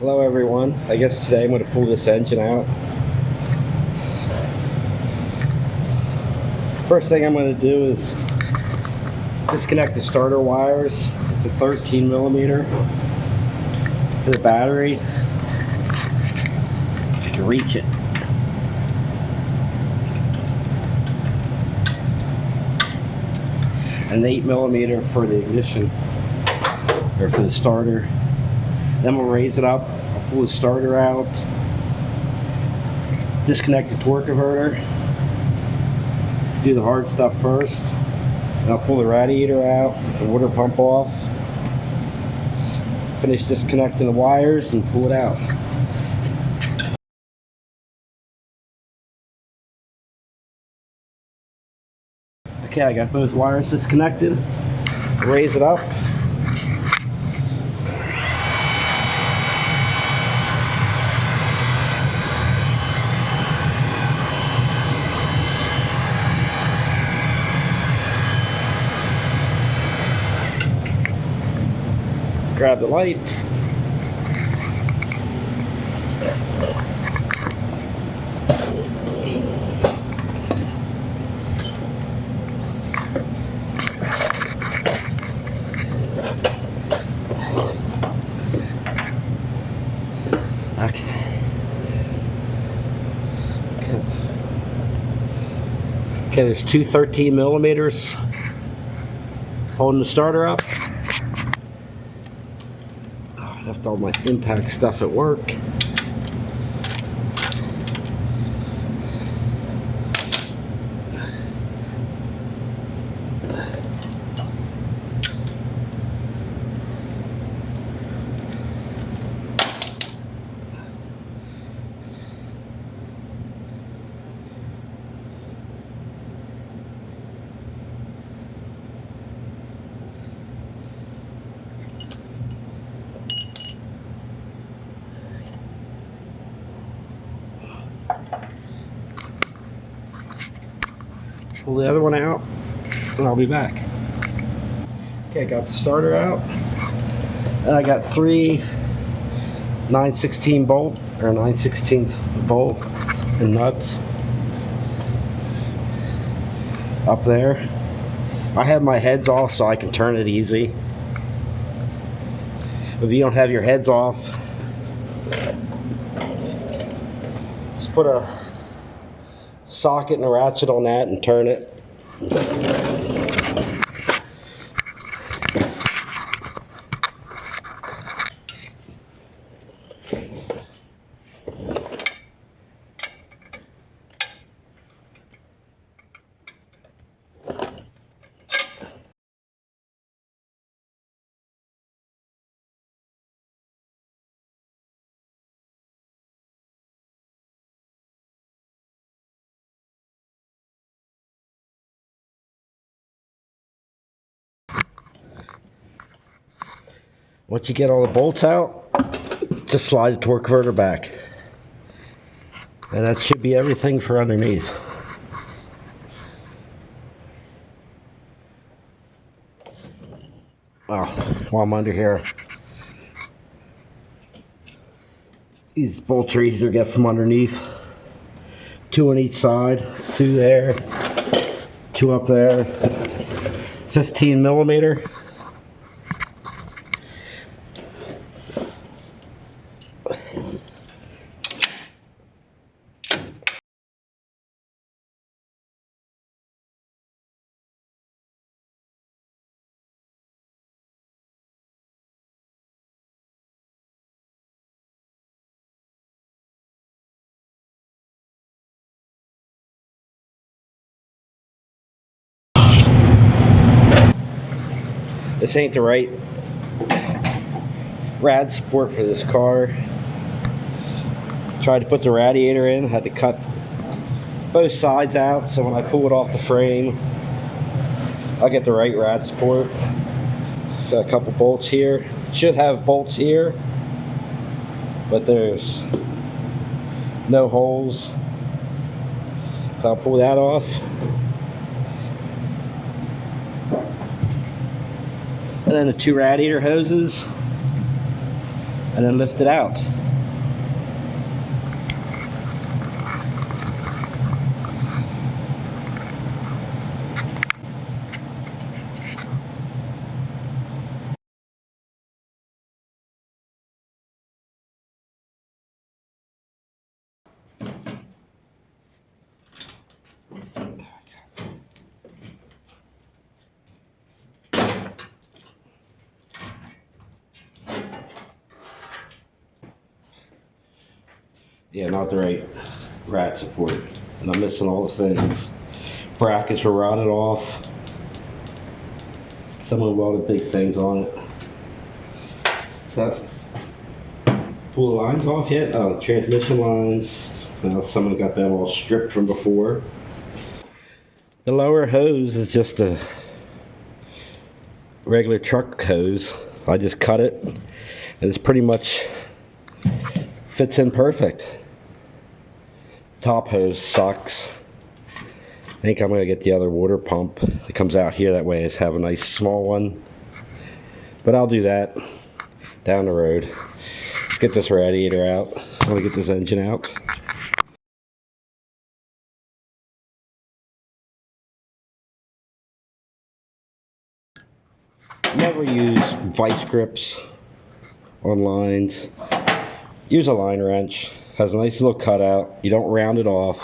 Hello everyone. I guess today I'm going to pull this engine out. First thing I'm going to do is disconnect the starter wires. It's a 13 millimeter to the battery. You can reach it. An 8 millimeter for the ignition, or for the starter. Then we'll raise it up. I'll pull the starter out, disconnect the torque converter, do the hard stuff first, and I'll pull the radiator out, the water pump off, finish disconnecting the wires and pull it out. Okay, I got both wires disconnected. Raise it up. Grab the light. Okay, there's two 13 millimeters holding the starter up. I left all my impact stuff at work. Pull the other one out and I'll be back. Okay, I got the starter out and I got three 9/16 bolt or 9/16 bolt and nuts up there. I have my heads off so I can turn it easy. If you don't have your heads off, just put a socket and a ratchet on that and turn it. Once you get all the bolts out, just slide the torque converter back. And that should be everything for underneath. Oh, while I'm under here, these bolts are easier to get from underneath. Two on each side, two there, two up there, 15 millimeter. This ain't the right rad support for this car. Tried to put the radiator in, had to cut both sides out so when I pull it off the frame I'll get the right rad support. Got a couple bolts here. Should have bolts here, but there's no holes, so I'll pull that off. And then the two radiator hoses. and then lift it out. Yeah, not the right rat support. And I'm missing all the things. Brackets were rotted off. Someone welded big things on it. So, pull the lines off yet? Oh, transmission lines. Well, someone got them all stripped from before. The lower hose is just a regular truck hose. I just cut it, and it's pretty much fits in perfect. Top hose sucks. I think I'm going to get the other water pump that comes out here. That way I just have a nice small one. But I'll do that down the road. Let's get this radiator out. I want to get this engine out. Never use vice grips on lines. Use a line wrench. Has a nice little cutout. You don't round it off.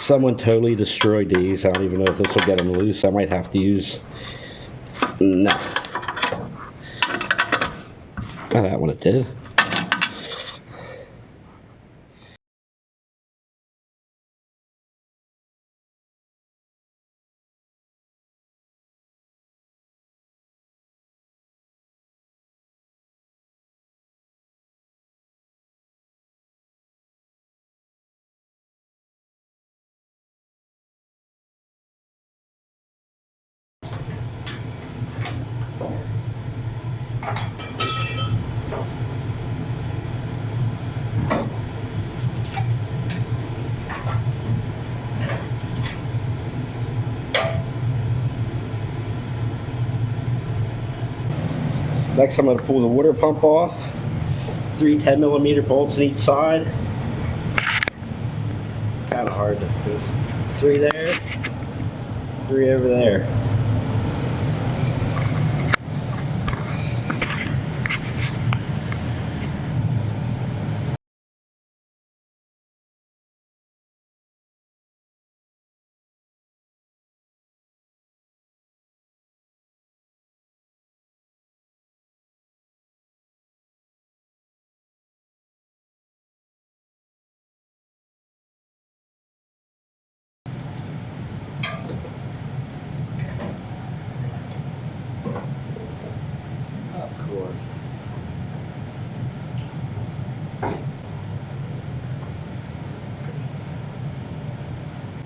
Someone totally destroyed these. I don't even know if this will get them loose. I might have to use... No. Oh, that one it did. Next I'm going to pull the water pump off. 3 10mm bolts on each side. Kind of hard to move. 3 there, 3 over there. Of course.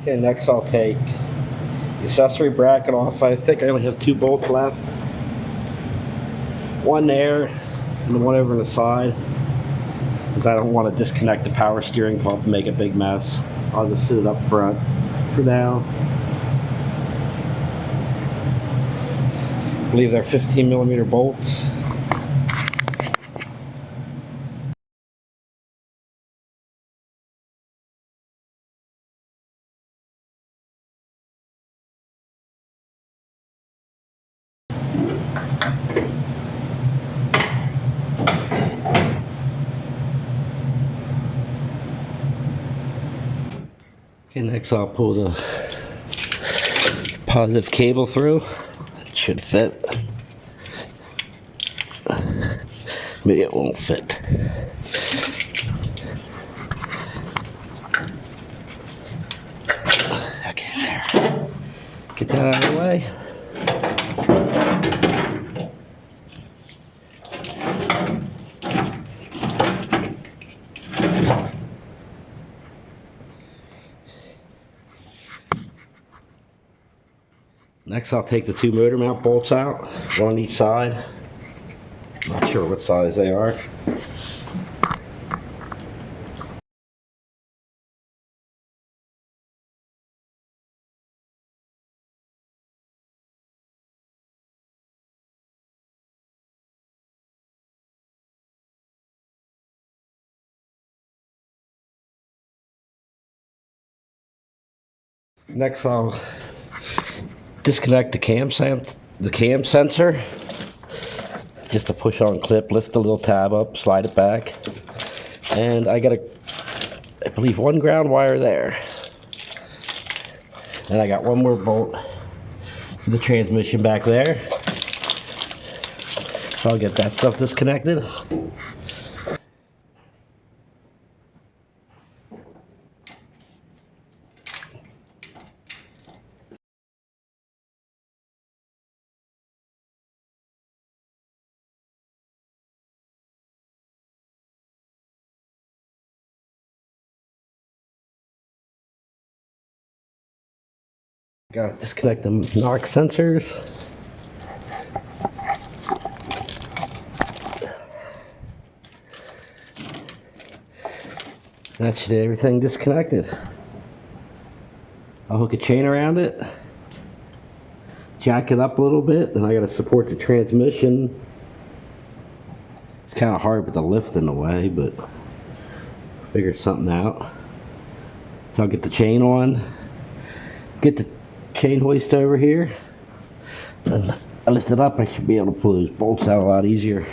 Okay, next I'll take the accessory bracket off. I think I only have 2 bolts left. One there, and one over on the side. Because I don't want to disconnect the power steering pump and make a big mess. I'll just sit it up front for now. I believe they're 15mm bolts. Okay, next I'll pull the positive cable through. It should fit. Maybe it won't fit. Okay, there. Get that out of the way. Next I'll take the 2 motor mount bolts out, one on each side. Not sure what size they are. Next, I'll disconnect the cam sensor. Just a push on clip, lift the little tab up, slide it back. And I got I believe one ground wire there. And I got one more bolt for the transmission back there. So I'll get that stuff disconnected. Got to disconnect the knock sensors. That should have everything disconnected. I'll hook a chain around it, jack it up a little bit, then I got to support the transmission. It's kind of hard with the lift in the way, but figure something out. So I'll get the chain on, get the chain hoist over here, and I lift it up, I should be able to pull those bolts out a lot easier.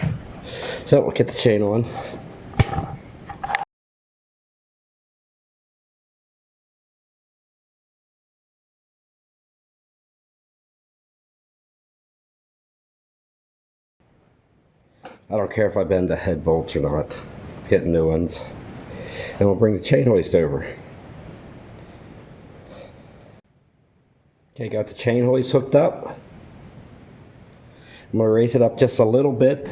So we'll get the chain on. I don't care if I bend the head bolts or not, getting new ones. Then we'll bring the chain hoist over. Okay, got the chain hoist hooked up. I'm going to raise it up just a little bit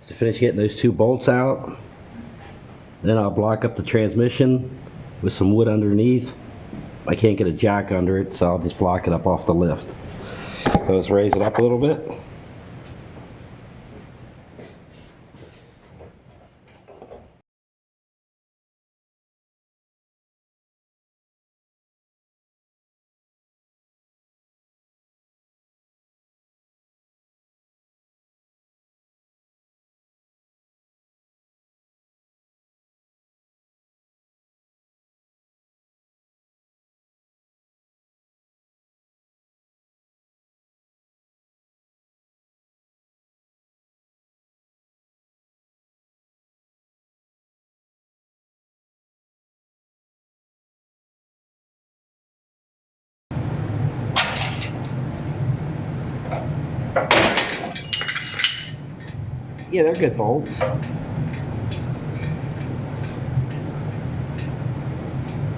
to finish getting those two bolts out. Then I'll block up the transmission with some wood underneath. I can't get a jack under it, so I'll just block it up off the lift. So let's raise it up a little bit. Yeah, they're good bolts.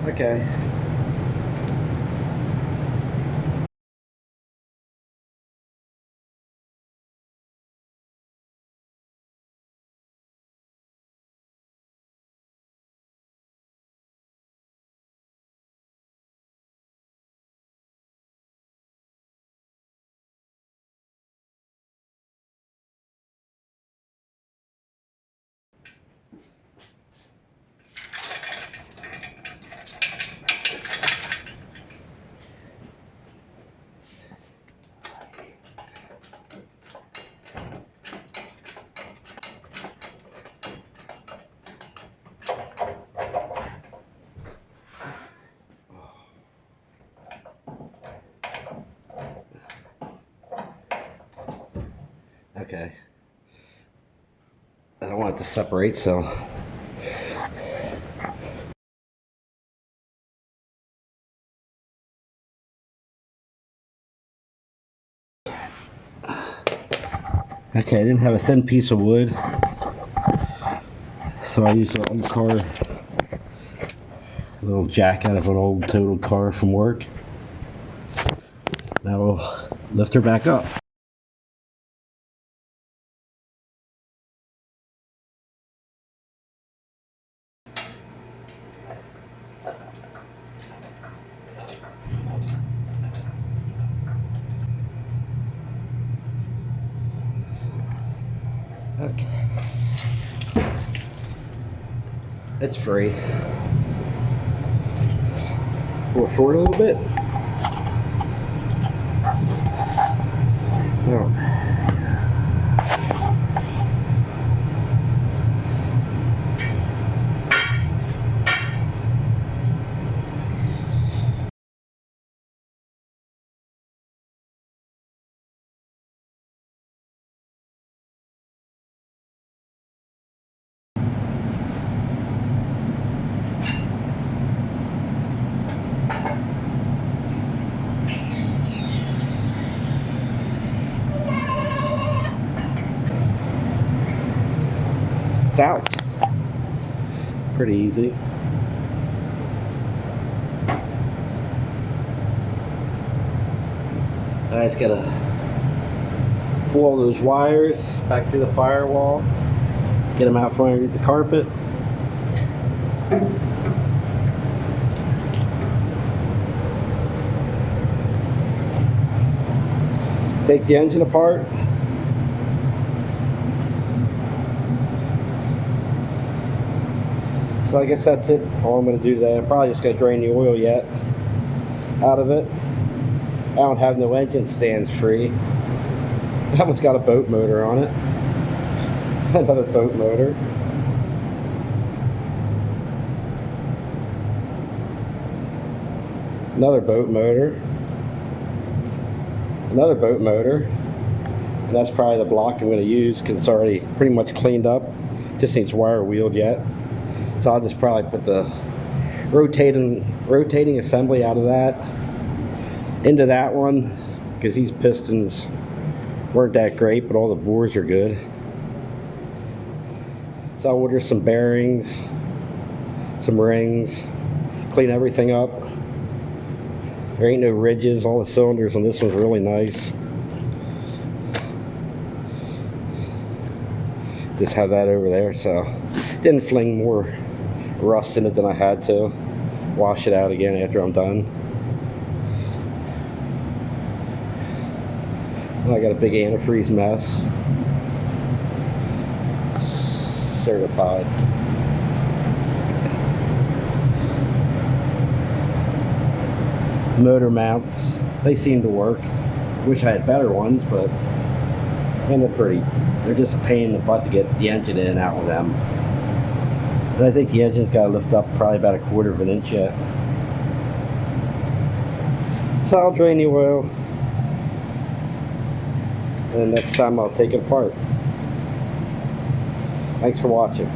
Okay. Okay. I don't want it to separate, so. Okay, I didn't have a thin piece of wood, so I used an old car, a little jack out of an old totaled car from work. Now we'll lift her back up. Okay. It's free. Pull it forward a little bit. Oh. it's out. Pretty easy. I just gotta pull all those wires back through the firewall, get them out from underneath the carpet. Take the engine apart. So I guess that's it. All I'm going to do today. I'm probably just going to drain the oil yet out of it. I don't have no engine stands free. That one's got a boat motor on it. Another boat motor. Another boat motor. Another boat motor. And that's probably the block I'm going to use because it's already pretty much cleaned up. Just needs wire wheeled yet. So I'll just probably put the rotating assembly out of that into that one, because these pistons weren't that great, but all the bores are good. So I'll order some bearings, some rings, clean everything up. There ain't no ridges. All the cylinders on this one's really nice. Just have that over there, so didn't fling more rust in it than I had to. Wash it out again after I'm done. I got a big antifreeze mess. Certified. Motor mounts, they seem to work. Wish I had better ones, but and they're just a pain in the butt to get the engine in and out with them. But I think the engine's got to lift up probably about 1/4 of an inch yet. So I'll drain the oil, and next time I'll take it apart. Thanks for watching.